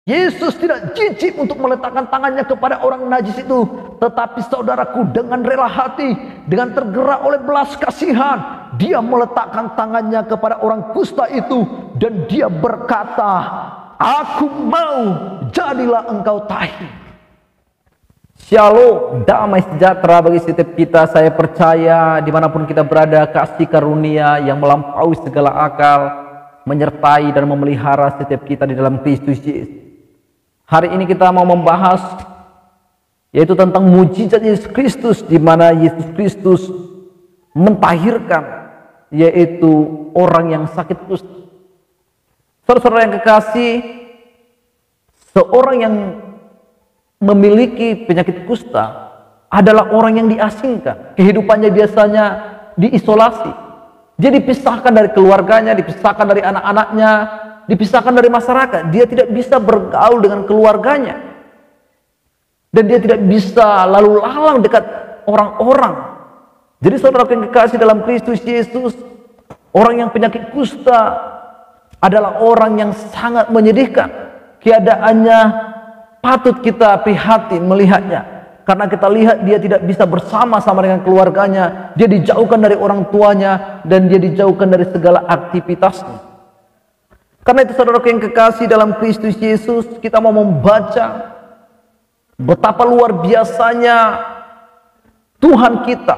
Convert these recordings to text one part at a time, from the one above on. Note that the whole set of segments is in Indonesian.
Yesus tidak jijik untuk meletakkan tangannya kepada orang najis itu. Tetapi saudaraku, dengan rela hati, dengan tergerak oleh belas kasihan, dia meletakkan tangannya kepada orang kusta itu. Dan dia berkata, aku mau, jadilah engkau tahir. Shalom, damai sejahtera bagi setiap kita. Saya percaya dimanapun kita berada, kasih karunia yang melampaui segala akal menyertai dan memelihara setiap kita di dalam Kristus Yesus. Hari ini kita mau membahas yaitu tentang mujizat Yesus Kristus, di mana Yesus Kristus mentahirkan yaitu orang yang sakit kusta. Saudara-saudara yang kekasih, seorang yang memiliki penyakit kusta adalah orang yang diasingkan. Kehidupannya biasanya diisolasi. Dia dipisahkan dari keluarganya, dipisahkan dari anak-anaknya, dipisahkan dari masyarakat. Dia tidak bisa bergaul dengan keluarganya. Dan dia tidak bisa lalu lalang dekat orang-orang. Jadi saudara yang kekasih dalam Kristus Yesus, orang yang penyakit kusta adalah orang yang sangat menyedihkan. Keadaannya patut kita prihatin melihatnya. Karena kita lihat dia tidak bisa bersama-sama dengan keluarganya. Dia dijauhkan dari orang tuanya. Dan dia dijauhkan dari segala aktivitasnya. Karena itu saudara yang kekasih dalam Kristus Yesus, kita mau membaca betapa luar biasanya Tuhan kita.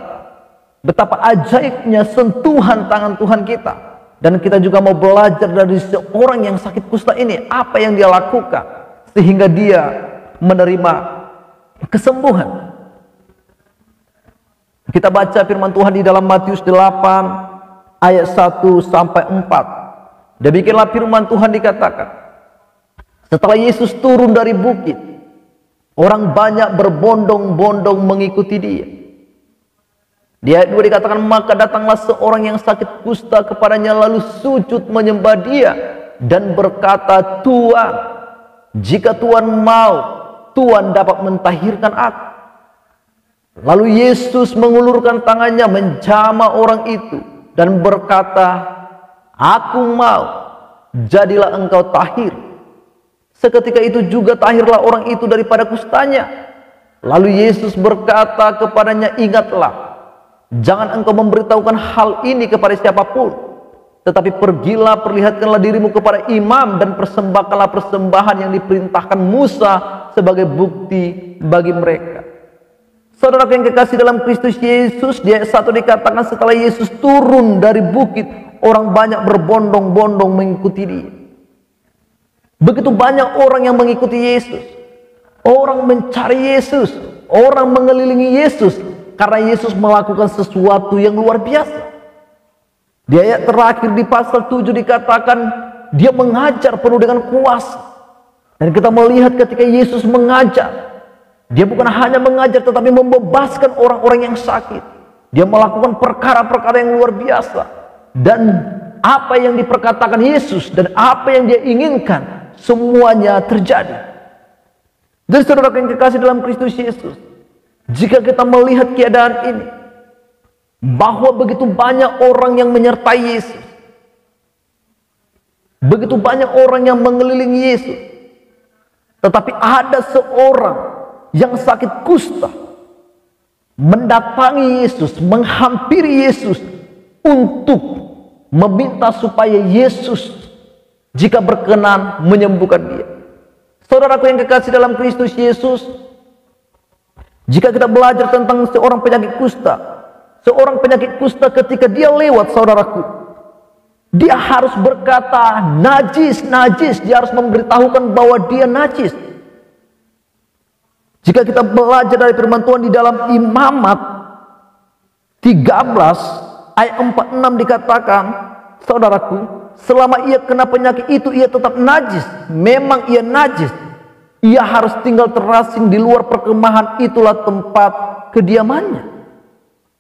Betapa ajaibnya sentuhan tangan Tuhan kita. Dan kita juga mau belajar dari seorang yang sakit kusta ini. Apa yang dia lakukan sehingga dia menerima kesembuhan. Kita baca firman Tuhan di dalam Matius 8 ayat 1 sampai 4. Demikianlah firman Tuhan dikatakan. Setelah Yesus turun dari bukit, orang banyak berbondong-bondong mengikuti dia. Di ayat 2 dikatakan, maka datanglah seorang yang sakit kusta kepadanya, lalu sujud menyembah dia dan berkata, Tuhan, jika Tuhan mau, Tuhan dapat mentahirkan aku. Lalu Yesus mengulurkan tangannya menjamah orang itu dan berkata, aku mau, jadilah engkau tahir. Seketika itu juga tahirlah orang itu daripada kustanya. Lalu Yesus berkata kepadanya, ingatlah, jangan engkau memberitahukan hal ini kepada siapapun, tetapi pergilah, perlihatkanlah dirimu kepada imam dan persembahkanlah persembahan yang diperintahkan Musa sebagai bukti bagi mereka. Saudara yang kekasih dalam Kristus Yesus, di ayat 1 dikatakan setelah Yesus turun dari bukit, orang banyak berbondong-bondong mengikuti dia. Begitu banyak orang yang mengikuti Yesus. Orang mencari Yesus, orang mengelilingi Yesus karena Yesus melakukan sesuatu yang luar biasa. Di ayat terakhir di pasal 7 dikatakan dia mengajar penuh dengan kuasa. Dan kita melihat ketika Yesus mengajar, dia bukan hanya mengajar tetapi membebaskan orang-orang yang sakit. Dia melakukan perkara-perkara yang luar biasa. Dan apa yang diperkatakan Yesus dan apa yang dia inginkan, semuanya terjadi. Dan saudara yang kekasih dalam Kristus Yesus, jika kita melihat keadaan ini, bahwa begitu banyak orang yang menyertai Yesus, begitu banyak orang yang mengelilingi Yesus, tetapi ada seorang yang sakit kusta mendatangi Yesus, menghampiri Yesus untuk meminta supaya Yesus jika berkenan menyembuhkan dia. Saudaraku yang kekasih dalam Kristus Yesus, jika kita belajar tentang seorang penyakit kusta ketika dia lewat, saudaraku, dia harus berkata najis, najis. Dia harus memberitahukan bahwa dia najis. Jika kita belajar dari firman Tuhan di dalam Imamat 13 ayat 46 dikatakan, saudaraku, selama ia kena penyakit itu ia tetap najis. Memang ia najis. Ia harus tinggal terasing di luar perkemahan, itulah tempat kediamannya.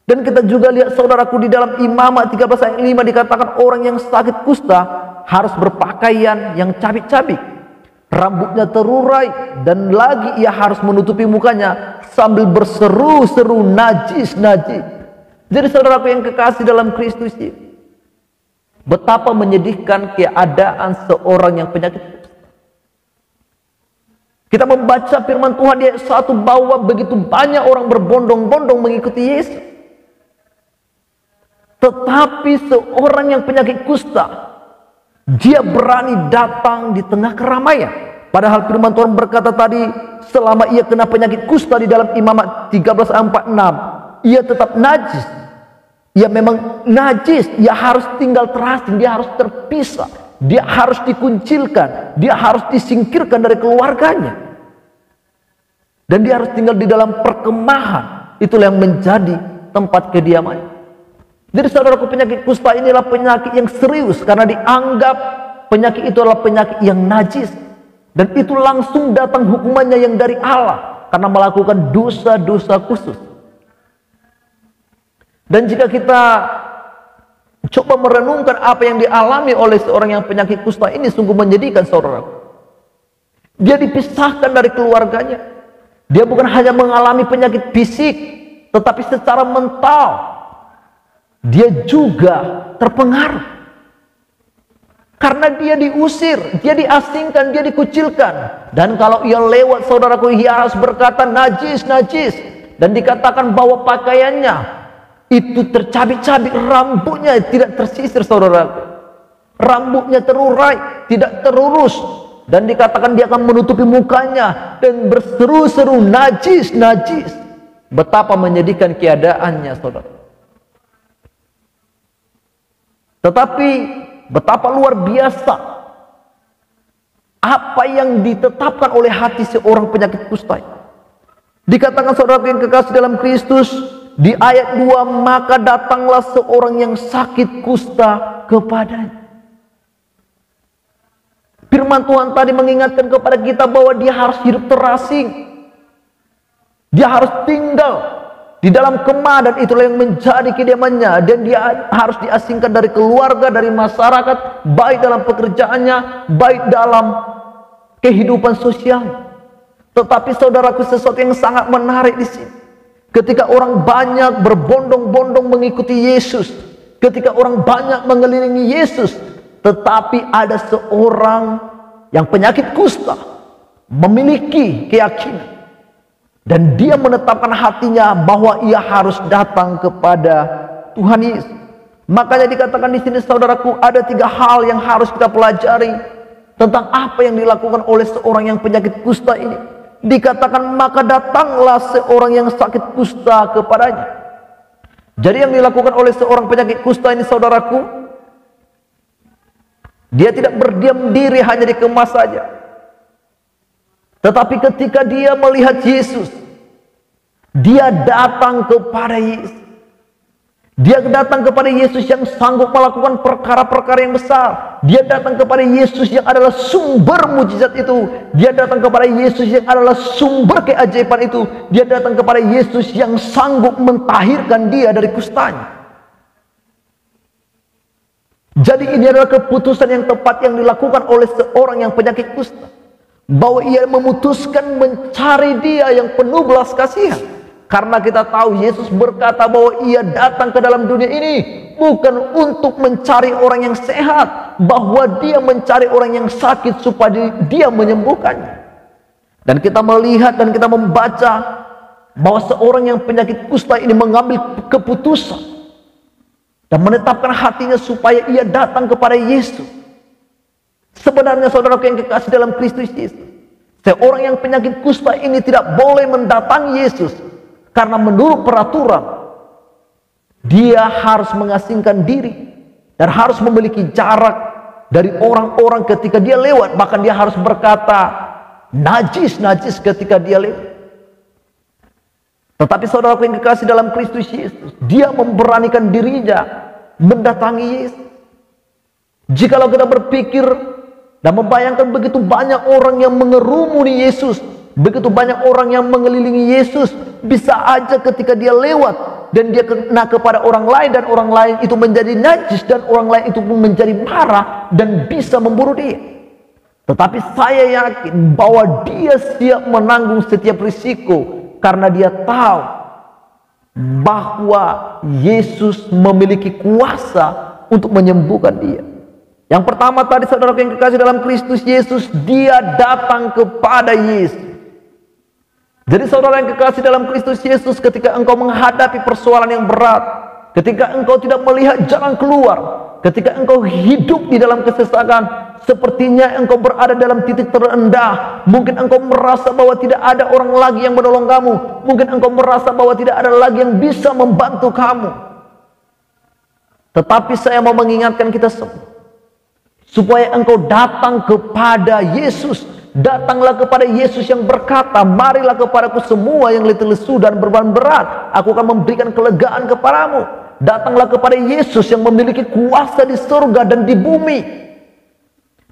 Dan kita juga lihat, saudaraku, di dalam Imamat 13 ayat 5 dikatakan orang yang sakit kusta harus berpakaian yang cabik-cabik, rambutnya terurai, dan lagi ia harus menutupi mukanya sambil berseru-seru najis, najis. Jadi saudaraku yang kekasih dalam Kristus Yesus, betapa menyedihkan keadaan seorang yang penyakit kusta. Kita membaca firman Tuhan di ayat 1 bahwa begitu banyak orang berbondong-bondong mengikuti Yesus. Tetapi seorang yang penyakit kusta, dia berani datang di tengah keramaian. Padahal firman Tuhan berkata tadi, selama ia kena penyakit kusta di dalam Imamat 13 ayat 46, ia tetap najis. Ia memang najis, ia harus tinggal terasing, dia harus terpisah, dia harus dikuncilkan, dia harus disingkirkan dari keluarganya. Dan dia harus tinggal di dalam perkemahan. Itulah yang menjadi tempat kediamannya. Jadi saudaraku, penyakit kusta inilah penyakit yang serius karena dianggap penyakit itu adalah penyakit yang najis. Dan itu langsung datang hukumannya yang dari Allah karena melakukan dosa-dosa khusus. Dan jika kita coba merenungkan apa yang dialami oleh seorang yang penyakit kusta ini, sungguh menyedihkan saudaraku. Dia dipisahkan dari keluarganya. Dia bukan hanya mengalami penyakit fisik, tetapi secara mental dia juga terpengaruh. Karena dia diusir, dia diasingkan, dia dikucilkan. Dan kalau ia lewat, saudaraku, ia harus berkata najis, najis. Dan dikatakan bahwa pakaiannya itu tercabik-cabik, rambutnya tidak tersisir, saudaraku. Rambutnya terurai, tidak terurus. Dan dikatakan dia akan menutupi mukanya dan berseru-seru najis, najis. Betapa menyedihkan keadaannya, saudara. Tetapi betapa luar biasa apa yang ditetapkan oleh hati seorang penyakit kusta. Dikatakan saudara yang kekasih dalam Kristus di ayat 2, maka datanglah seorang yang sakit kusta kepadanya. Firman Tuhan tadi mengingatkan kepada kita bahwa dia harus hidup terasing. Dia harus tinggal di dalam kemah, dan itulah yang menjadi kediamannya. Dan dia harus diasingkan dari keluarga, dari masyarakat, baik dalam pekerjaannya, baik dalam kehidupan sosial. Tetapi saudaraku, sesuatu yang sangat menarik di sini. Ketika orang banyak berbondong-bondong mengikuti Yesus, ketika orang banyak mengelilingi Yesus, tetapi ada seorang yang penyakit kusta memiliki keyakinan. Dan dia menetapkan hatinya bahwa ia harus datang kepada Tuhan Yesus. Makanya dikatakan di sini saudaraku, ada 3 hal yang harus kita pelajari tentang apa yang dilakukan oleh seorang yang penyakit kusta ini. Dikatakan maka datanglah seorang yang sakit kusta kepadanya. Jadi yang dilakukan oleh seorang penyakit kusta ini saudaraku, dia tidak berdiam diri hanya di kemah saja. Tetapi ketika dia melihat Yesus, dia datang kepada Yesus. Dia datang kepada Yesus yang sanggup melakukan perkara-perkara yang besar. Dia datang kepada Yesus yang adalah sumber mujizat itu. Dia datang kepada Yesus yang adalah sumber keajaiban itu. Dia datang kepada Yesus yang sanggup mentahirkan dia dari kustanya. Jadi ini adalah keputusan yang tepat yang dilakukan oleh seorang yang penyakit kusta. Bahwa ia memutuskan mencari dia yang penuh belas kasihan. Karena kita tahu Yesus berkata bahwa ia datang ke dalam dunia ini bukan untuk mencari orang yang sehat, bahwa dia mencari orang yang sakit supaya dia menyembuhkannya. Dan kita melihat dan kita membaca bahwa seorang yang penyakit kusta ini mengambil keputusan dan menetapkan hatinya supaya ia datang kepada Yesus. Sebenarnya saudaraku yang kekasih dalam Kristus Yesus, seorang yang penyakit kusta ini tidak boleh mendatangi Yesus, karena menurut peraturan dia harus mengasingkan diri dan harus memiliki jarak dari orang-orang ketika dia lewat. Bahkan dia harus berkata najis, najis ketika dia lewat. Tetapi saudaraku yang kekasih dalam Kristus Yesus, dia memberanikan dirinya mendatangi Yesus. Jikalau kita berpikir dan membayangkan begitu banyak orang yang mengerumuni Yesus, begitu banyak orang yang mengelilingi Yesus, bisa aja ketika dia lewat dan dia kena kepada orang lain, dan orang lain itu menjadi najis, dan orang lain itu pun menjadi marah dan bisa memburu dia. Tetapi saya yakin bahwa dia siap menanggung setiap risiko, karena dia tahu bahwa Yesus memiliki kuasa untuk menyembuhkan dia. Yang pertama tadi saudara yang kekasih dalam Kristus Yesus, dia datang kepada Yesus. Jadi saudara yang kekasih dalam Kristus Yesus, ketika engkau menghadapi persoalan yang berat, ketika engkau tidak melihat jalan keluar, ketika engkau hidup di dalam kesesakan, sepertinya engkau berada dalam titik terendah, mungkin engkau merasa bahwa tidak ada orang lagi yang menolong kamu, mungkin engkau merasa bahwa tidak ada lagi yang bisa membantu kamu. Tetapi saya mau mengingatkan kita semua, supaya engkau datang kepada Yesus. Datanglah kepada Yesus yang berkata, marilah kepadaku semua yang letih lesu dan beban berat, aku akan memberikan kelegaan kepadamu. Datanglah kepada Yesus yang memiliki kuasa di surga dan di bumi.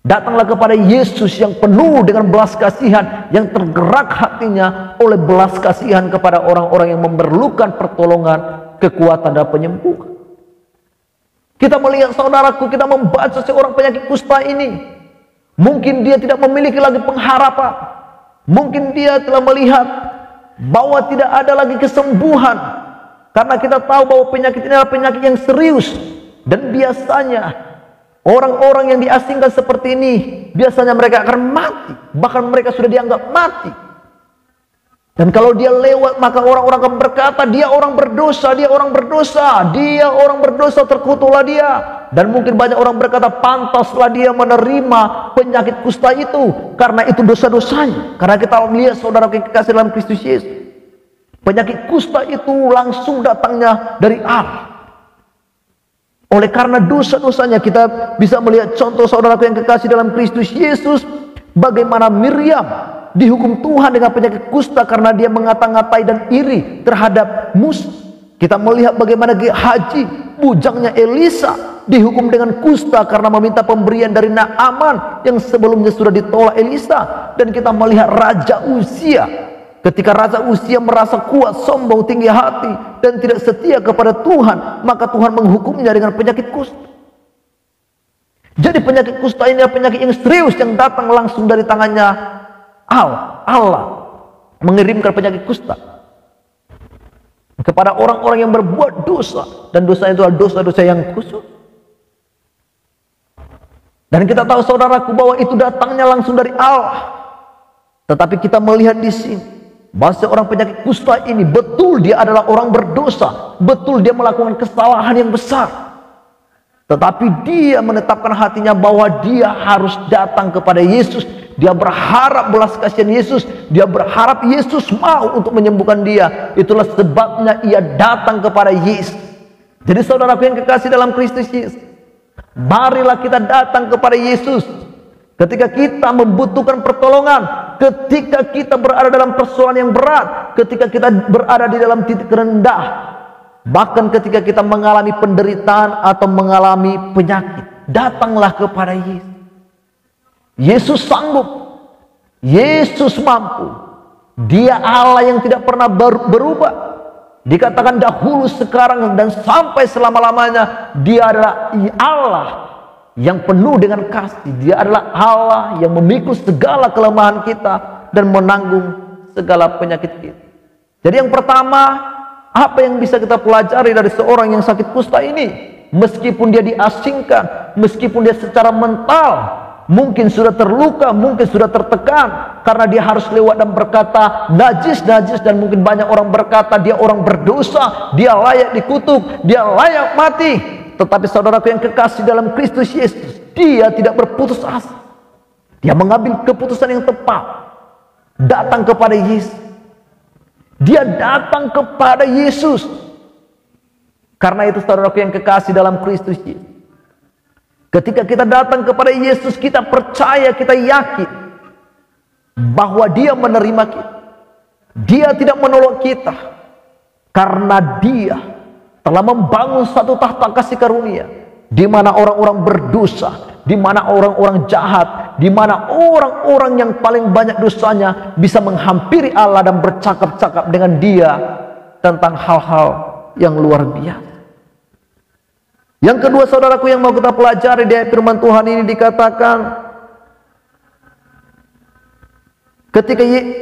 Datanglah kepada Yesus yang penuh dengan belas kasihan, yang tergerak hatinya oleh belas kasihan kepada orang-orang yang memerlukan pertolongan, kekuatan dan penyembuhan. Kita melihat saudaraku, kita membaca seorang penyakit kusta ini. Mungkin dia tidak memiliki lagi pengharapan. Mungkin dia telah melihat bahwa tidak ada lagi kesembuhan. Karena kita tahu bahwa penyakit ini adalah penyakit yang serius. Dan biasanya orang-orang yang diasingkan seperti ini, biasanya mereka akan mati. Bahkan mereka sudah dianggap mati. Dan kalau dia lewat, maka orang-orang akan berkata, dia orang berdosa, dia orang berdosa, dia orang berdosa, terkutuklah dia. Dan mungkin banyak orang berkata, pantaslah dia menerima penyakit kusta itu, karena itu dosa-dosanya. Karena kita melihat saudara yang kekasih dalam Kristus Yesus, penyakit kusta itu langsung datangnya dari Allah. Oleh karena dosa-dosanya, kita bisa melihat contoh saudaraku yang kekasih dalam Kristus Yesus, bagaimana Miriam dihukum Tuhan dengan penyakit kusta karena dia mengata-ngatai dan iri terhadap Musa. Kita melihat bagaimana Gehazi, bujangnya Elisa, dihukum dengan kusta karena meminta pemberian dari Naaman yang sebelumnya sudah ditolak Elisa. Dan kita melihat Raja Uzia, ketika Raja Uzia merasa kuat, sombong, tinggi hati, dan tidak setia kepada Tuhan, maka Tuhan menghukumnya dengan penyakit kusta. Jadi penyakit kusta ini adalah penyakit yang serius yang datang langsung dari tangannya Allah mengirimkan penyakit kusta kepada orang-orang yang berbuat dosa, dan dosa itu adalah dosa-dosa yang khusus. Dan kita tahu saudaraku bahwa itu datangnya langsung dari Allah. Tetapi kita melihat di sini bahwa seorang penyakit kusta ini betul dia adalah orang berdosa, betul dia melakukan kesalahan yang besar. Tetapi dia menetapkan hatinya bahwa dia harus datang kepada Yesus. Dia berharap belas kasihan Yesus. Dia berharap Yesus mau untuk menyembuhkan dia. Itulah sebabnya ia datang kepada Yesus. Jadi saudaraku yang kekasih dalam Kristus Yesus, marilah kita datang kepada Yesus ketika kita membutuhkan pertolongan, ketika kita berada dalam persoalan yang berat, ketika kita berada di dalam titik rendah, bahkan ketika kita mengalami penderitaan atau mengalami penyakit. Datanglah kepada Yesus. Yesus sanggup, Yesus mampu. Dia Allah yang tidak pernah berubah. Dikatakan dahulu, sekarang, dan sampai selama-lamanya. Dia adalah Allah yang penuh dengan kasih. Dia adalah Allah yang memikul segala kelemahan kita dan menanggung segala penyakit kita. Jadi yang pertama, apa yang bisa kita pelajari dari seorang yang sakit kusta ini? Meskipun dia diasingkan, meskipun dia secara mental mungkin sudah terluka, mungkin sudah tertekan, karena dia harus lewat dan berkata najis, najis, dan mungkin banyak orang berkata dia orang berdosa, dia layak dikutuk, dia layak mati. Tetapi saudaraku yang kekasih dalam Kristus Yesus, dia tidak berputus asa. Dia mengambil keputusan yang tepat, datang kepada Yesus. Dia datang kepada Yesus. Karena itu saudaraku yang kekasih dalam Kristus Yesus, ketika kita datang kepada Yesus, kita percaya, kita yakin bahwa Dia menerima kita. Dia tidak menolak kita, karena Dia telah membangun satu tahta kasih karunia, di mana orang-orang berdosa, di mana orang-orang jahat, di mana orang-orang yang paling banyak dosanya bisa menghampiri Allah dan bercakap-cakap dengan Dia tentang hal-hal yang luar biasa. Yang kedua saudaraku yang mau kita pelajari di firman Tuhan ini, dikatakan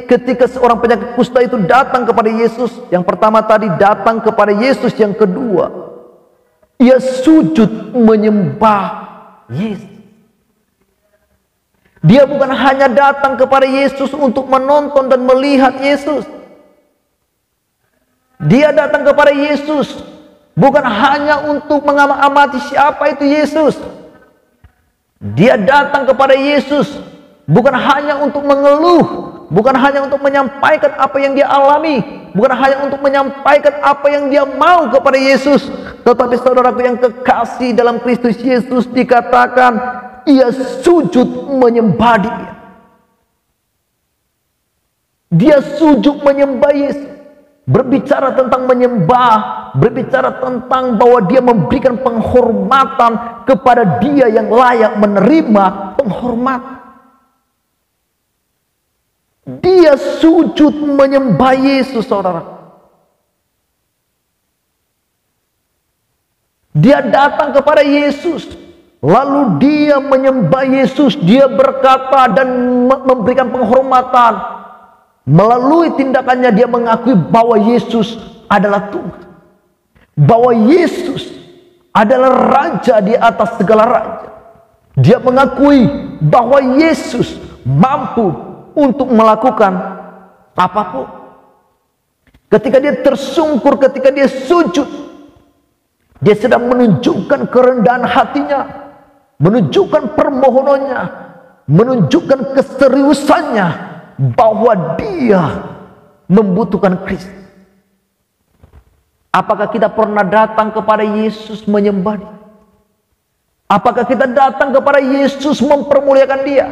ketika seorang penyakit kusta itu datang kepada Yesus, yang pertama tadi datang kepada Yesus, yang kedua ia sujud menyembah Yesus. Dia bukan hanya datang kepada Yesus untuk menonton dan melihat Yesus, Dia datang kepada Yesus bukan hanya untuk mengamati siapa itu Yesus. Dia datang kepada Yesus bukan hanya untuk mengeluh, bukan hanya untuk menyampaikan apa yang dia alami, bukan hanya untuk menyampaikan apa yang dia mau kepada Yesus. Tetapi saudaraku yang kekasih dalam Kristus Yesus, dikatakan ia sujud menyembah dia. Dia sujud menyembah Yesus. Berbicara tentang menyembah, berbicara tentang bahwa dia memberikan penghormatan kepada dia yang layak menerima penghormatan. Dia sujud menyembah Yesus, saudara. Dia datang kepada Yesus, lalu dia menyembah Yesus. Dia berkata dan memberikan penghormatan. Melalui tindakannya dia mengakui bahwa Yesus adalah Tuhan, bahwa Yesus adalah Raja di atas segala raja. Dia mengakui bahwa Yesus mampu untuk melakukan apapun. Ketika dia tersungkur, ketika dia sujud, dia sedang menunjukkan kerendahan hatinya, menunjukkan permohonannya, menunjukkan keseriusannya bahwa dia membutuhkan Kristus. Apakah kita pernah datang kepada Yesus menyembah dia? Apakah kita datang kepada Yesus mempermuliakan dia?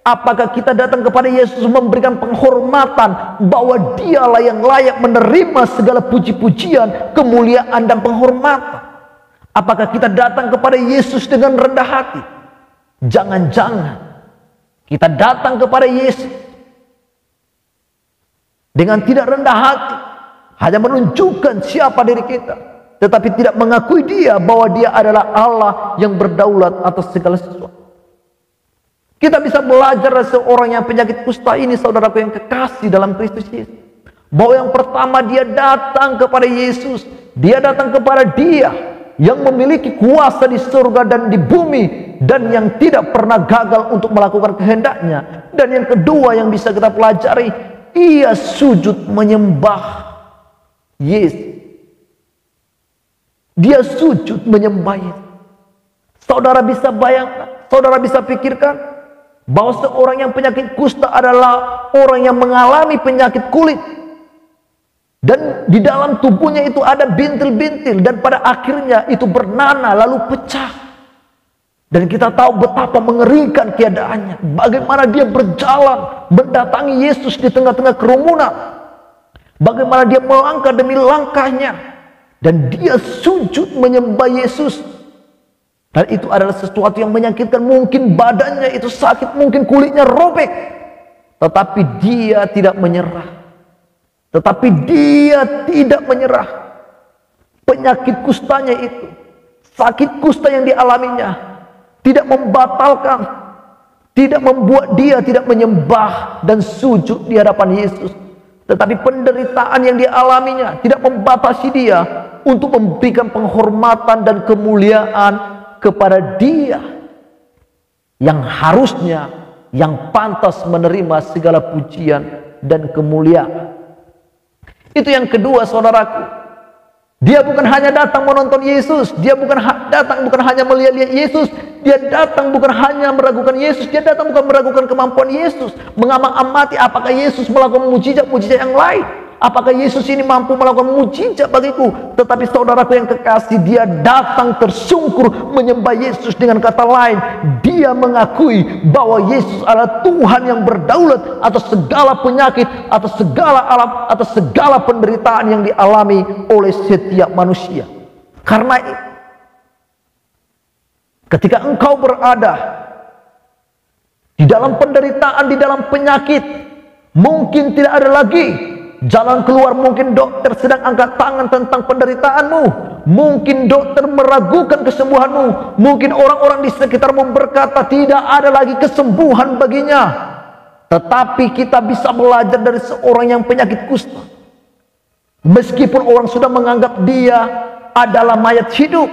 Apakah kita datang kepada Yesus memberikan penghormatan bahwa dialah yang layak menerima segala puji-pujian, kemuliaan dan penghormatan? Apakah kita datang kepada Yesus dengan rendah hati? Jangan-jangan kita datang kepada Yesus dengan tidak rendah hati, hanya menunjukkan siapa diri kita, tetapi tidak mengakui dia bahwa dia adalah Allah yang berdaulat atas segala sesuatu. Kita bisa belajar dari seorang yang penyakit kusta ini, saudaraku yang kekasih dalam Kristus Yesus, bahwa yang pertama dia datang kepada Yesus, dia datang kepada dia yang memiliki kuasa di surga dan di bumi, dan yang tidak pernah gagal untuk melakukan kehendaknya. Dan yang kedua yang bisa kita pelajari, ia sujud menyembah Yesus. Dia sujud menyembah Yesus. Saudara bisa bayangkan, saudara bisa pikirkan bahwa seorang yang penyakit kusta adalah orang yang mengalami penyakit kulit, dan di dalam tubuhnya itu ada bintil-bintil, dan pada akhirnya itu bernanah lalu pecah. Dan kita tahu betapa mengerikan keadaannya, bagaimana dia berjalan mendatangi Yesus di tengah-tengah kerumunan, bagaimana dia melangkah demi langkahnya, dan dia sujud menyembah Yesus. Dan itu adalah sesuatu yang menyakitkan. Mungkin badannya itu sakit, mungkin kulitnya robek, tetapi dia tidak menyerah. Tetapi dia tidak menyerah. Penyakit kustanya itu, sakit kusta yang dialaminya, tidak membatalkan, tidak membuat dia tidak menyembah dan sujud di hadapan Yesus. Tetapi penderitaan yang dialaminya tidak membatasi dia untuk memberikan penghormatan dan kemuliaan kepada dia yang harusnya, yang pantas menerima segala pujian dan kemuliaan. Itu yang kedua, saudaraku. Dia bukan hanya datang menonton Yesus, dia bukan datang bukan hanya melihat Yesus, dia datang bukan hanya meragukan Yesus, dia datang bukan meragukan kemampuan Yesus, mengamati apakah Yesus melakukan mujizat-mujizat yang lain, apakah Yesus ini mampu melakukan mujizat bagiku. Tetapi saudaraku yang kekasih, dia datang tersungkur menyembah Yesus. Dengan kata lain, dia mengakui bahwa Yesus adalah Tuhan yang berdaulat atas segala penyakit, atas segala alam, atas segala penderitaan yang dialami oleh setiap manusia. Karena itu, ketika engkau berada di dalam penderitaan, di dalam penyakit, mungkin tidak ada lagi jalan keluar. Mungkin dokter sedang angkat tangan tentang penderitaanmu, mungkin dokter meragukan kesembuhanmu, mungkin orang-orang di sekitarmu berkata tidak ada lagi kesembuhan baginya. Tetapi kita bisa belajar dari seorang yang penyakit kusta. Meskipun orang sudah menganggap dia adalah mayat hidup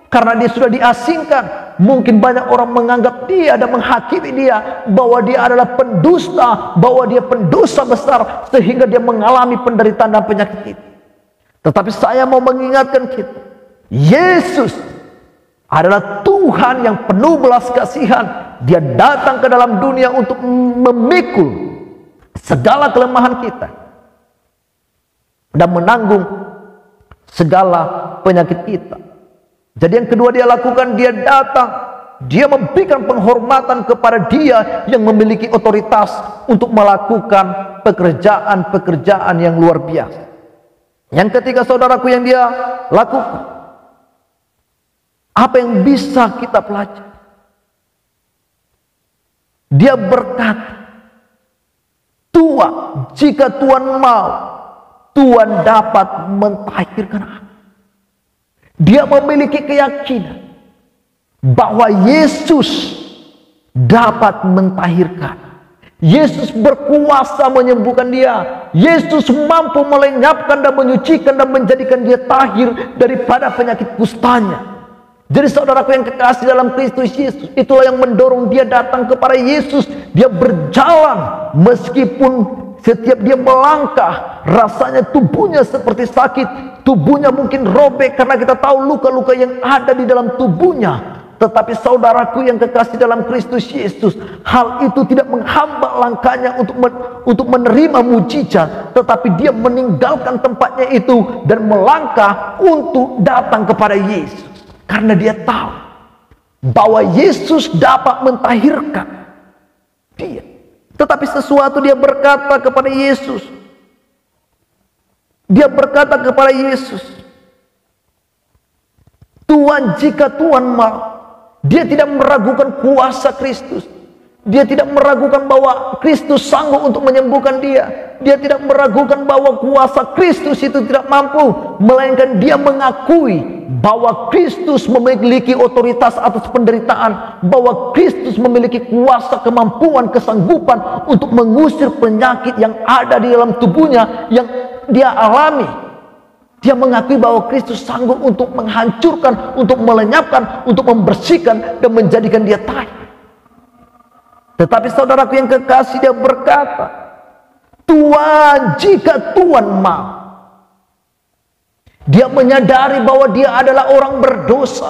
karena dia sudah diasingkan, mungkin banyak orang menganggap dia dan menghakimi dia bahwa dia adalah pendusta, bahwa dia pendosa besar sehingga dia mengalami penderitaan dan penyakit itu. Tetapi saya mau mengingatkan kita, Yesus adalah Tuhan yang penuh belas kasihan. Dia datang ke dalam dunia untuk memikul segala kelemahan kita dan menanggung segala penyakit kita. Jadi yang kedua dia lakukan, dia datang, dia memberikan penghormatan kepada dia yang memiliki otoritas untuk melakukan pekerjaan-pekerjaan yang luar biasa. Yang ketiga saudaraku yang dia lakukan, apa yang bisa kita pelajari? Dia berkata, Tuhan, jika Tuhan mau, Tuhan dapat mentahirkan aku. Dia memiliki keyakinan bahwa Yesus dapat mentahirkan. Yesus berkuasa menyembuhkan dia. Yesus mampu melenyapkan dan menyucikan dan menjadikan dia tahir daripada penyakit kustanya. Jadi saudaraku yang kekasih dalam Kristus Yesus, itulah yang mendorong dia datang kepada Yesus. Dia berjalan meskipun setiap dia melangkah rasanya tubuhnya seperti sakit, tubuhnya mungkin robek karena kita tahu luka-luka yang ada di dalam tubuhnya. Tetapi saudaraku yang kekasih dalam Kristus Yesus, hal itu tidak menghambat langkahnya untuk menerima mujizat, tetapi dia meninggalkan tempatnya itu dan melangkah untuk datang kepada Yesus. Karena dia tahu bahwa Yesus dapat mentahirkan dia. Tetapi sesuatu dia berkata kepada Yesus. Dia berkata kepada Yesus, Tuhan, jika Tuhan mau. Dia tidak meragukan kuasa Kristus. Dia tidak meragukan bahwa Kristus sanggup untuk menyembuhkan dia. Dia tidak meragukan bahwa kuasa Kristus itu tidak mampu. Melainkan dia mengakui bahwa Kristus memiliki otoritas atas penderitaan. Bahwa Kristus memiliki kuasa, kemampuan, kesanggupan untuk mengusir penyakit yang ada di dalam tubuhnya yang dia alami. Dia mengakui bahwa Kristus sanggup untuk menghancurkan, untuk melenyapkan, untuk membersihkan dan menjadikan dia tahir. Tetapi saudaraku yang kekasih, dia berkata, Tuhan, jika Tuhan mau. Dia menyadari bahwa dia adalah orang berdosa.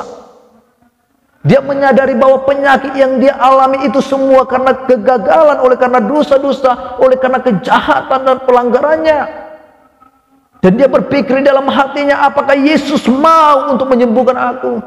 Dia menyadari bahwa penyakit yang dia alami itu semua karena kegagalan, oleh karena dosa-dosa, oleh karena kejahatan dan pelanggarannya. Dan dia berpikir dalam hatinya, apakah Yesus mau untuk menyembuhkan aku?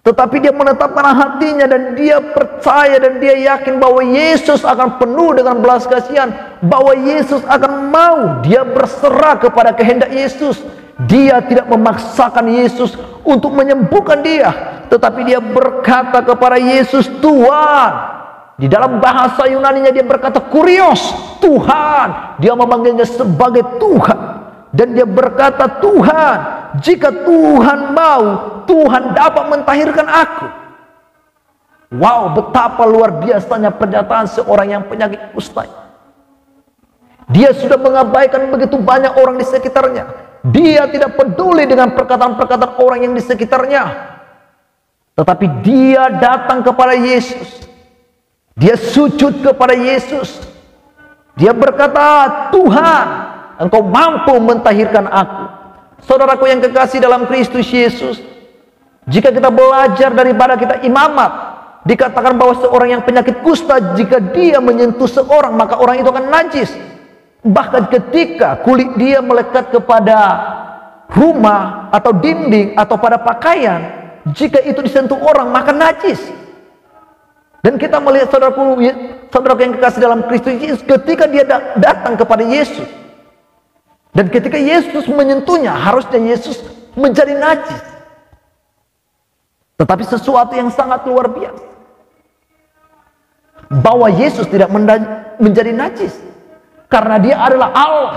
Tetapi dia menetapkan hatinya dan dia percaya dan dia yakin bahwa Yesus akan penuh dengan belas kasihan, bahwa Yesus akan mau. Dia berserah kepada kehendak Yesus. Dia tidak memaksakan Yesus untuk menyembuhkan dia, tetapi dia berkata kepada Yesus, Tuhan. Di dalam bahasa Yunaninya dia berkata Kurios, Tuhan. Dia memanggilnya sebagai Tuhan. Dan dia berkata, Tuhan, jika Tuhan mau, Tuhan dapat mentahirkan aku. Wow, betapa luar biasanya pernyataan seorang yang penyakit kusta. Dia sudah mengabaikan begitu banyak orang di sekitarnya. Dia tidak peduli dengan perkataan-perkataan orang yang di sekitarnya. Tetapi dia datang kepada Yesus. Dia sujud kepada Yesus. Dia berkata, Tuhan, Engkau mampu mentahirkan aku. Saudaraku yang kekasih dalam Kristus Yesus, jika kita belajar daripada kita imamat, dikatakan bahwa seorang yang penyakit kusta, jika dia menyentuh seorang, maka orang itu akan najis. Bahkan ketika kulit dia melekat kepada rumah atau dinding atau pada pakaian, jika itu disentuh orang, maka najis. Dan kita melihat saudaraku yang kekasih dalam Kristus Yesus, ketika dia datang kepada Yesus, dan ketika Yesus menyentuhnya, harusnya Yesus menjadi najis. Tetapi sesuatu yang sangat luar biasa, bahwa Yesus tidak menjadi najis, karena dia adalah Allah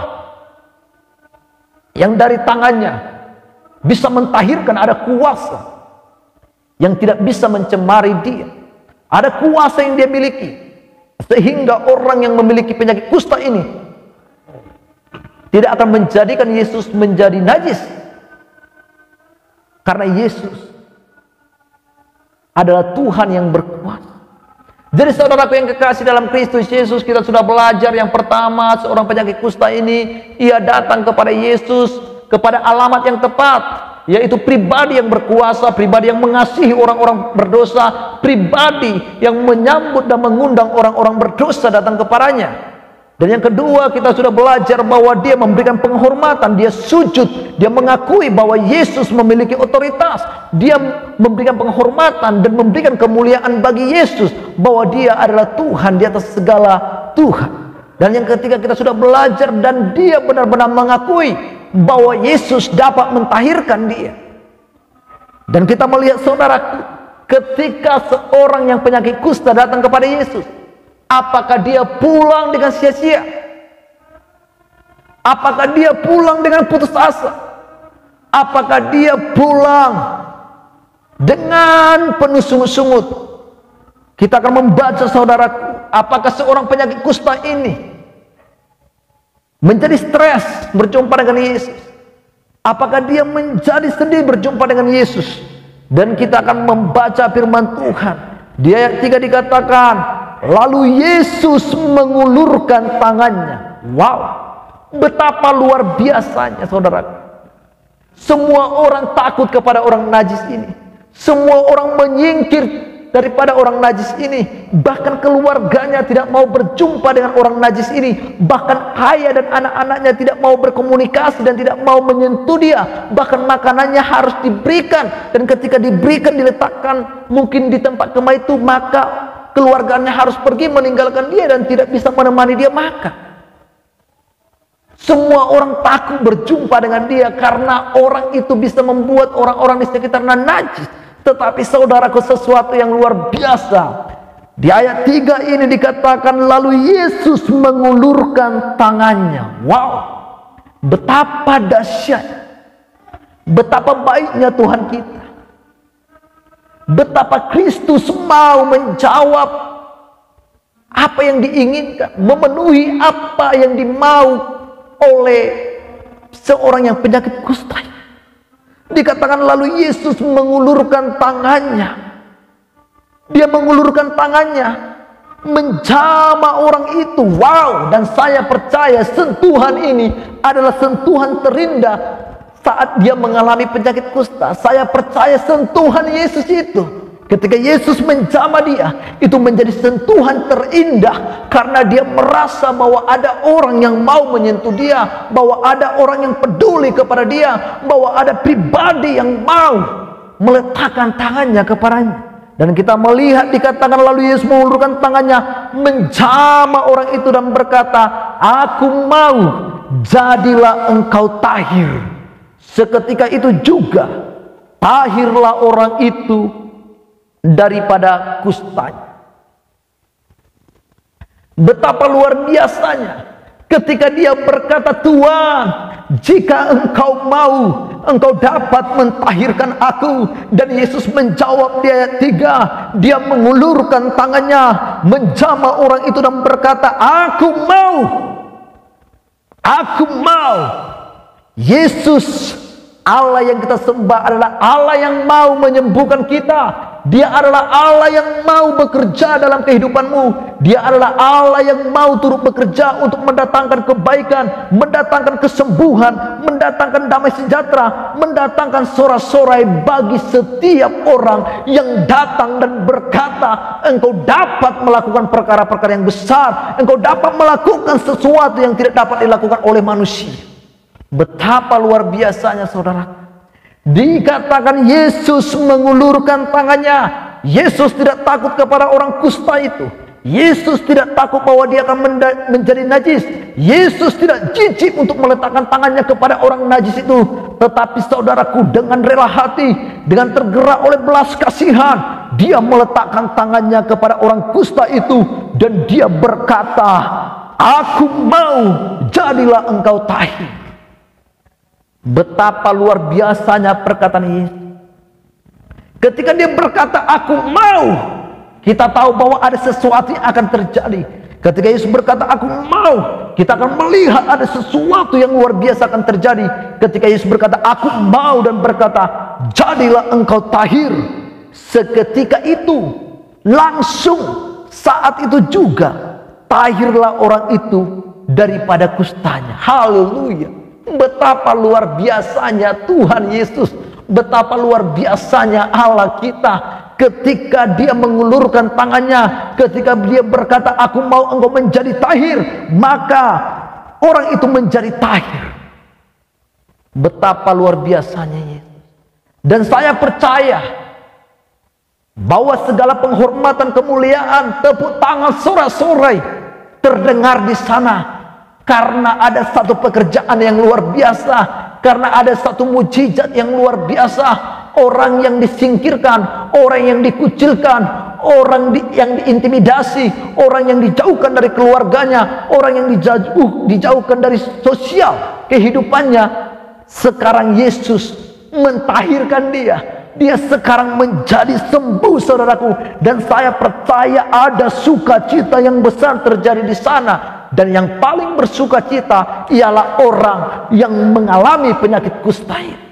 yang dari tangannya bisa mentahirkan. Ada kuasa yang tidak bisa mencemari dia. Ada kuasa yang dia miliki, sehingga orang yang memiliki penyakit kusta ini tidak akan menjadikan Yesus menjadi najis. Karena Yesus adalah Tuhan yang berkuasa. Jadi saudaraku yang kekasih dalam Kristus Yesus, kita sudah belajar yang pertama, seorang penyakit kusta ini, ia datang kepada Yesus kepada alamat yang tepat, yaitu pribadi yang berkuasa, pribadi yang mengasihi orang-orang berdosa, pribadi yang menyambut dan mengundang orang-orang berdosa datang kepadanya. Dan yang kedua, kita sudah belajar bahwa dia memberikan penghormatan, dia sujud, dia mengakui bahwa Yesus memiliki otoritas, dia memberikan penghormatan dan memberikan kemuliaan bagi Yesus, bahwa dia adalah Tuhan di atas segala Tuhan. Dan yang ketiga, kita sudah belajar dan dia benar-benar mengakui bahwa Yesus dapat mentahirkan dia. Dan kita melihat, saudaraku, ketika seorang yang penyakit kusta datang kepada Yesus, apakah dia pulang dengan sia-sia? Apakah dia pulang dengan putus asa? Apakah dia pulang dengan penuh sungut-sungut? Kita akan membaca, saudaraku, apakah seorang penyakit kusta ini menjadi stres berjumpa dengan Yesus? Apakah dia menjadi sedih berjumpa dengan Yesus? Dan kita akan membaca firman Tuhan. Di ayat 3 dikatakan, lalu Yesus mengulurkan tangannya. Wow, betapa luar biasanya, saudara. Semua orang takut kepada orang najis ini. Semua orang menyingkir daripada orang najis ini. Bahkan keluarganya tidak mau berjumpa dengan orang najis ini. Bahkan ayah dan anak-anaknya tidak mau berkomunikasi dan tidak mau menyentuh dia. Bahkan makanannya harus diberikan, dan ketika diberikan diletakkan mungkin di tempat kemah itu, maka keluarganya harus pergi meninggalkan dia dan tidak bisa menemani dia makan. Semua orang takut berjumpa dengan dia karena orang itu bisa membuat orang-orang di sekitarnya najis. Tetapi saudaraku, sesuatu yang luar biasa. Di ayat 3 ini dikatakan, lalu Yesus mengulurkan tangannya. Wow, betapa dahsyat, betapa baiknya Tuhan kita. Betapa Kristus mau menjawab apa yang diinginkan, memenuhi apa yang dimau oleh seorang yang penyakit kusta. Dikatakan lalu Yesus mengulurkan tangannya. Dia mengulurkan tangannya menjamah orang itu. Wow, dan saya percaya sentuhan ini adalah sentuhan terindah saat dia mengalami penyakit kusta. Saya percaya sentuhan Yesus itu, ketika Yesus menjamah dia, itu menjadi sentuhan terindah karena dia merasa bahwa ada orang yang mau menyentuh dia, bahwa ada orang yang peduli kepada dia, bahwa ada pribadi yang mau meletakkan tangannya kepadanya. Dan kita melihat dikatakan lalu Yesus mengulurkan tangannya menjamah orang itu dan berkata, aku mau, jadilah engkau tahir. Seketika itu juga tahirlah orang itu daripada kustanya. Betapa luar biasanya ketika dia berkata, Tuhan, jika engkau mau, engkau dapat mentahirkan aku. Dan Yesus menjawab di ayat 3, dia mengulurkan tangannya menjamah orang itu dan berkata, aku mau, aku mau. Yesus, Allah yang kita sembah, adalah Allah yang mau menyembuhkan kita. Dia adalah Allah yang mau bekerja dalam kehidupanmu. Dia adalah Allah yang mau turut bekerja untuk mendatangkan kebaikan, mendatangkan kesembuhan, mendatangkan damai sejahtera, mendatangkan sorak-sorai bagi setiap orang yang datang dan berkata, engkau dapat melakukan perkara-perkara yang besar, engkau dapat melakukan sesuatu yang tidak dapat dilakukan oleh manusia. Betapa luar biasanya, saudara. Dikatakan Yesus mengulurkan tangannya. Yesus tidak takut kepada orang kusta itu. Yesus tidak takut bahwa dia akan menjadi najis. Yesus tidak jijik untuk meletakkan tangannya kepada orang najis itu. Tetapi saudaraku, dengan rela hati, dengan tergerak oleh belas kasihan, dia meletakkan tangannya kepada orang kusta itu. Dan dia berkata, aku mau, jadilah engkau tahir. Betapa luar biasanya perkataan Yesus. Ketika dia berkata, aku mau, kita tahu bahwa ada sesuatu yang akan terjadi. Ketika Yesus berkata, aku mau, kita akan melihat ada sesuatu yang luar biasa akan terjadi. Ketika Yesus berkata, aku mau, dan berkata, jadilah engkau tahir. Seketika itu, langsung saat itu juga, tahirlah orang itu daripada kustanya. Haleluya. Betapa luar biasanya Tuhan Yesus, betapa luar biasanya Allah kita ketika dia mengulurkan tangannya, ketika dia berkata, aku mau engkau menjadi tahir, maka orang itu menjadi tahir. Betapa luar biasanya Yesus. Dan saya percaya bahwa segala penghormatan, kemuliaan, tepuk tangan, sorak-sorai terdengar di sana. Karena ada satu pekerjaan yang luar biasa, karena ada satu mujizat yang luar biasa. Orang yang disingkirkan, orang yang dikucilkan, orang yang diintimidasi, orang yang dijauhkan dari keluarganya, orang yang dijauhkan dari sosial kehidupannya, sekarang Yesus mentahirkan dia. Dia sekarang menjadi sembuh, saudaraku. Dan saya percaya ada sukacita yang besar terjadi di sana. Dan yang paling bersukacita ialah orang yang mengalami penyakit kusta itu.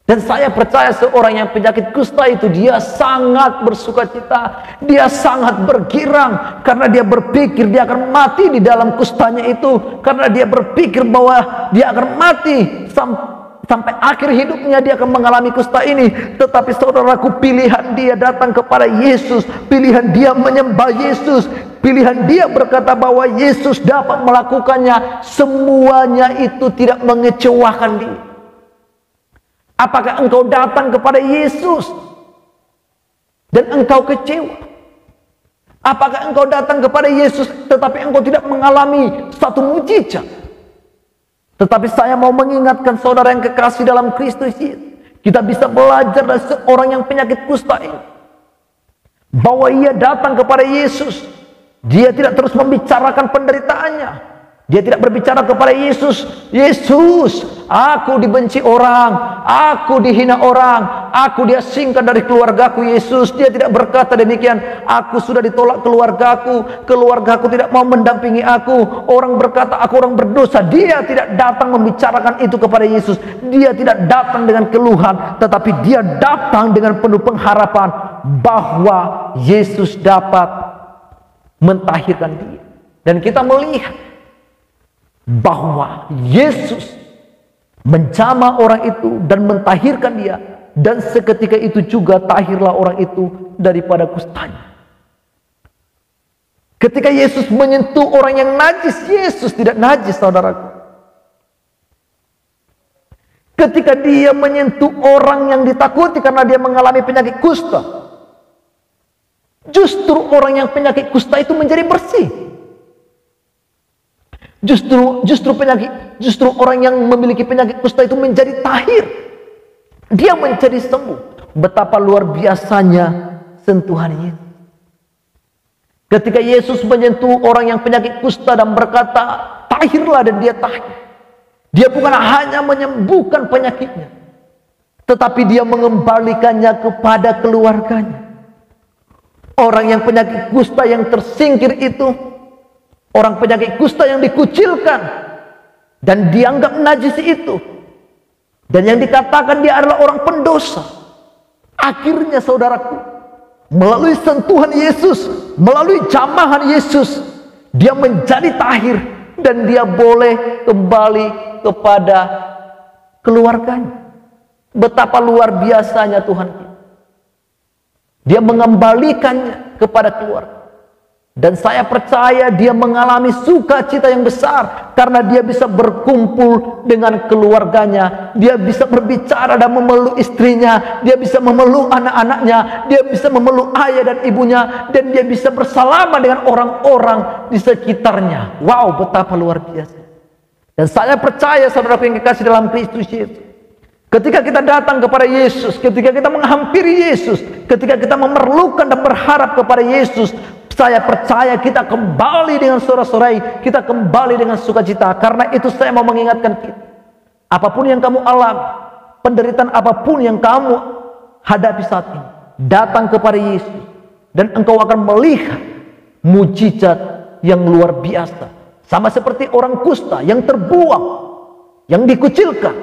Dan saya percaya seorang yang penyakit kusta itu, dia sangat bersukacita, dia sangat bergirang, karena dia berpikir dia akan mati di dalam kustanya itu, karena dia berpikir bahwa dia akan mati sampai akhir hidupnya dia akan mengalami kusta ini. Tetapi saudaraku, pilihan dia datang kepada Yesus, pilihan dia menyembah Yesus, pilihan dia berkata bahwa Yesus dapat melakukannya, semuanya itu tidak mengecewakan dia. Apakah engkau datang kepada Yesus dan engkau kecewa? Apakah engkau datang kepada Yesus tetapi engkau tidak mengalami satu mujizat? Tetapi saya mau mengingatkan saudara yang kekasih dalam Kristus Yesus, kita bisa belajar dari seorang yang penyakit kusta ini, bahwa ia datang kepada Yesus. Dia tidak terus membicarakan penderitaannya. Dia tidak berbicara kepada Yesus, Yesus, aku dibenci orang, aku dihina orang, aku diasingkan dari keluargaku. Yesus, dia tidak berkata demikian. Aku sudah ditolak keluargaku tidak mau mendampingi aku. Orang berkata aku orang berdosa. Dia tidak datang membicarakan itu kepada Yesus. Dia tidak datang dengan keluhan, tetapi dia datang dengan penuh pengharapan bahwa Yesus dapat mentahirkan dia. Dan kita melihat bahwa Yesus menjamah orang itu dan mentahirkan dia, dan seketika itu juga tahirlah orang itu daripada kustanya. Ketika Yesus menyentuh orang yang najis, Yesus tidak najis, saudaraku. Ketika dia menyentuh orang yang ditakuti karena dia mengalami penyakit kusta, justru orang yang penyakit kusta itu menjadi bersih. Justru orang yang memiliki penyakit kusta itu menjadi tahir. Dia menjadi sembuh. Betapa luar biasanya sentuhan Yesus. Ketika Yesus menyentuh orang yang penyakit kusta dan berkata, tahirlah, dan dia tahir. Dia bukan hanya menyembuhkan penyakitnya, tetapi dia mengembalikannya kepada keluarganya. Orang yang penyakit kusta yang tersingkir itu, orang penyakit kusta yang dikucilkan dan dianggap najis itu, dan yang dikatakan dia adalah orang pendosa, akhirnya saudaraku, melalui sentuhan Yesus, melalui jamahan Yesus, dia menjadi tahir dan dia boleh kembali kepada keluarganya. Betapa luar biasanya Tuhan kita. Dia mengembalikannya kepada keluarga. Dan saya percaya dia mengalami sukacita yang besar karena dia bisa berkumpul dengan keluarganya. Dia bisa berbicara dan memeluk istrinya, dia bisa memeluk anak-anaknya, dia bisa memeluk ayah dan ibunya, dan dia bisa bersalaman dengan orang-orang di sekitarnya. Wow, betapa luar biasa. Dan saya percaya saudaraku yang kekasih dalam Kristus Yesus, ketika kita datang kepada Yesus, ketika kita menghampiri Yesus, ketika kita memerlukan dan berharap kepada Yesus, saya percaya kita kembali dengan sorak-sorai, kita kembali dengan sukacita. Karena itu saya mau mengingatkan kita, apapun yang kamu alami, penderitaan apapun yang kamu hadapi saat ini, datang kepada Yesus dan engkau akan melihat mujizat yang luar biasa. Sama seperti orang kusta yang terbuang, yang dikucilkan,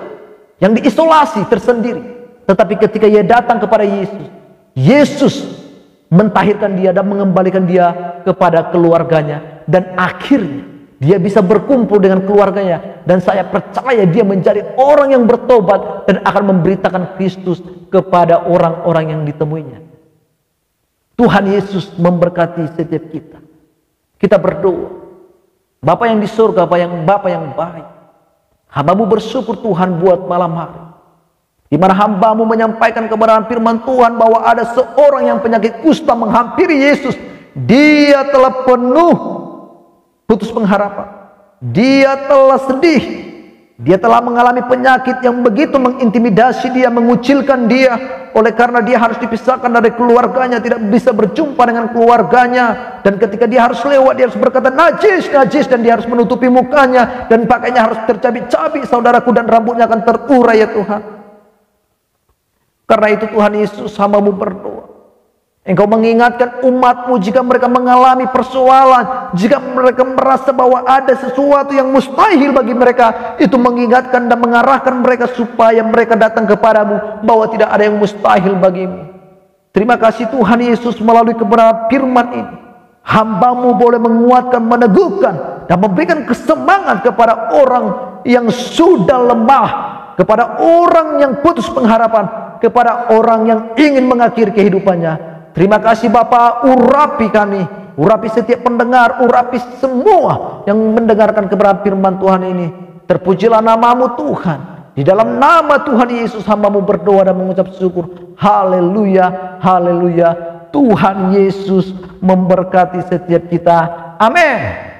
yang diisolasi tersendiri. Tetapi ketika ia datang kepada Yesus, Yesus mentahirkan dia dan mengembalikan dia kepada keluarganya. Dan akhirnya Dia bisa berkumpul dengan keluarganya. Dan saya percaya dia menjadi orang yang bertobat dan akan memberitakan Kristus kepada orang-orang yang ditemuinya. Tuhan Yesus memberkati setiap kita. Kita berdoa. Bapa yang di surga, Bapa yang baik. Hamba-Mu bersyukur Tuhan buat malam hari. Di mana hamba-Mu menyampaikan kebenaran firman Tuhan bahwa ada seorang yang penyakit kusta menghampiri Yesus. Dia telah penuh putus pengharapan. Dia telah sedih. Dia telah mengalami penyakit yang begitu mengintimidasi dia, mengucilkan dia. Oleh karena dia harus dipisahkan dari keluarganya, tidak bisa berjumpa dengan keluarganya. Dan ketika dia harus lewat, dia harus berkata najis, najis. Dan dia harus menutupi mukanya. Dan pakainya harus tercabik-cabik saudaraku, dan rambutnya akan terurai ya Tuhan. Karena itu Tuhan Yesus, hamba-Mu berdoa. Engkau mengingatkan umat-Mu jika mereka mengalami persoalan, jika mereka merasa bahwa ada sesuatu yang mustahil bagi mereka, itu mengingatkan dan mengarahkan mereka supaya mereka datang kepadamu, bahwa tidak ada yang mustahil bagimu. Terima kasih Tuhan Yesus, melalui kebenaran firman ini, hamba-Mu boleh menguatkan, meneguhkan, dan memberikan kesemangat kepada orang yang sudah lemah, kepada orang yang putus pengharapan, kepada orang yang ingin mengakhiri kehidupannya. Terima kasih Bapa, urapi kami, urapi setiap pendengar, urapi semua yang mendengarkan kebenaran firman Tuhan ini. Terpujilah nama-Mu Tuhan. Di dalam nama Tuhan Yesus hamba-Mu berdoa dan mengucap syukur. Haleluya, haleluya. Tuhan Yesus memberkati setiap kita. Amin.